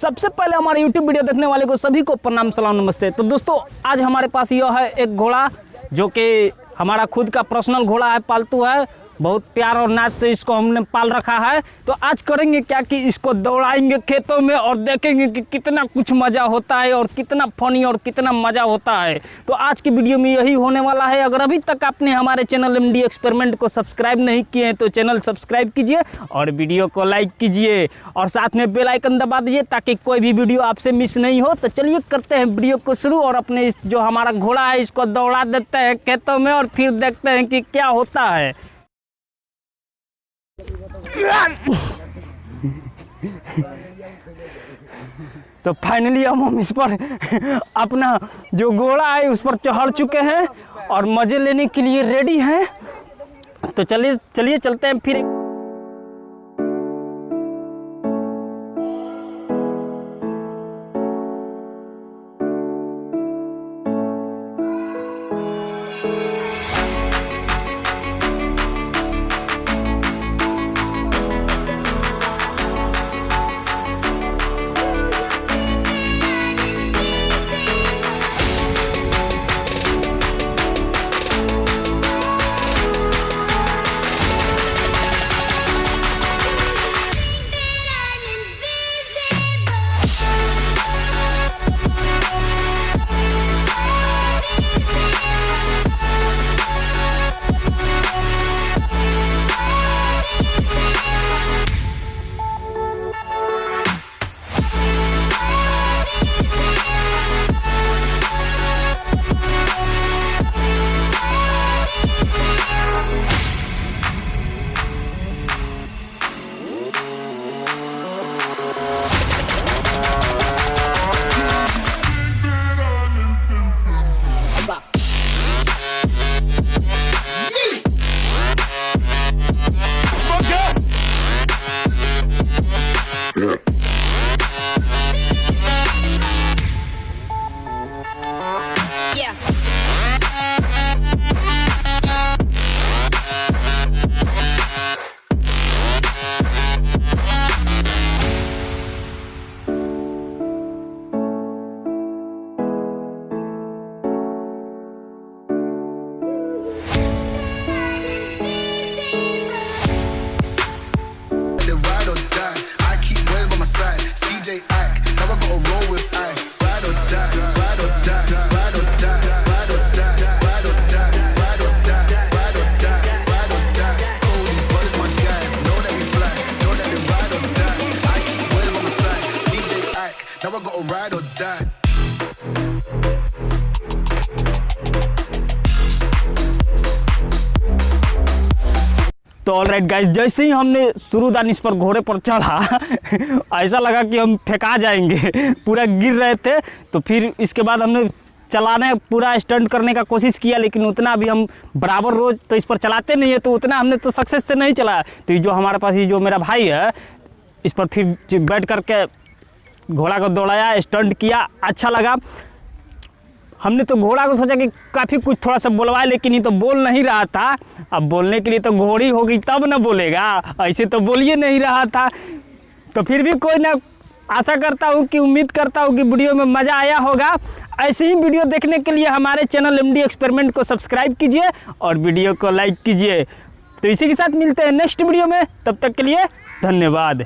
सबसे पहले हमारे यूट्यूब वीडियो देखने वाले को सभी को प्रणाम सलाम नमस्ते। तो दोस्तों आज हमारे पास यह है एक घोड़ा जो कि हमारा खुद का पर्सनल घोड़ा है, पालतू है, बहुत प्यार और नाच से इसको हमने पाल रखा है। तो आज करेंगे क्या कि इसको दौड़ाएंगे खेतों में और देखेंगे कि कितना कुछ मज़ा होता है और कितना फनी और कितना मज़ा होता है। तो आज की वीडियो में यही होने वाला है। अगर अभी तक आपने हमारे चैनल MD एक्सपेरिमेंट को सब्सक्राइब नहीं किए हैं तो चैनल सब्सक्राइब कीजिए और वीडियो को लाइक कीजिए और साथ में बेल आइकन दबा दीजिए ताकि कोई भी वीडियो आपसे मिस नहीं हो। तो चलिए करते हैं वीडियो को शुरू और अपने इस जो हमारा घोड़ा है इसको दौड़ा देते हैं खेतों में और फिर देखते हैं कि क्या होता है। तो फाइनली हम इस पर अपना जो घोड़ा है उस पर चढ़ चुके हैं और मजे लेने के लिए रेडी हैं। तो चलिए चलते हैं फिर। तो ऑलराइट गाइस, जैसे ही हमने शुरुदान इस पर घोड़े पर चढ़ा ऐसा लगा कि हम फेंका जाएंगे, पूरा गिर रहे थे। तो फिर इसके बाद हमने चलाने पूरा स्टंट करने का कोशिश किया, लेकिन उतना भी हम बराबर रोज तो इस पर चलाते नहीं है, तो उतना हमने तो सक्सेस से नहीं चलाया। तो ये जो हमारे पास ये जो मेरा भाई है इस पर फिर बैठ करके घोड़ा को दौड़ाया, स्टंट किया, अच्छा लगा। हमने तो घोड़ा को सोचा कि काफ़ी कुछ थोड़ा सा बोलवाए, लेकिन ये तो बोल नहीं रहा था। अब बोलने के लिए तो घोड़ी होगी तब ना बोलेगा, ऐसे तो बोलिए नहीं रहा था। तो फिर भी कोई ना, आशा करता हूँ कि उम्मीद करता हूँ कि वीडियो में मज़ा आया होगा। ऐसे ही वीडियो देखने के लिए हमारे चैनल MD एक्सपेरिमेंट को सब्सक्राइब कीजिए और वीडियो को लाइक कीजिए। तो इसी के साथ मिलते हैं नेक्स्ट वीडियो में, तब तक के लिए धन्यवाद।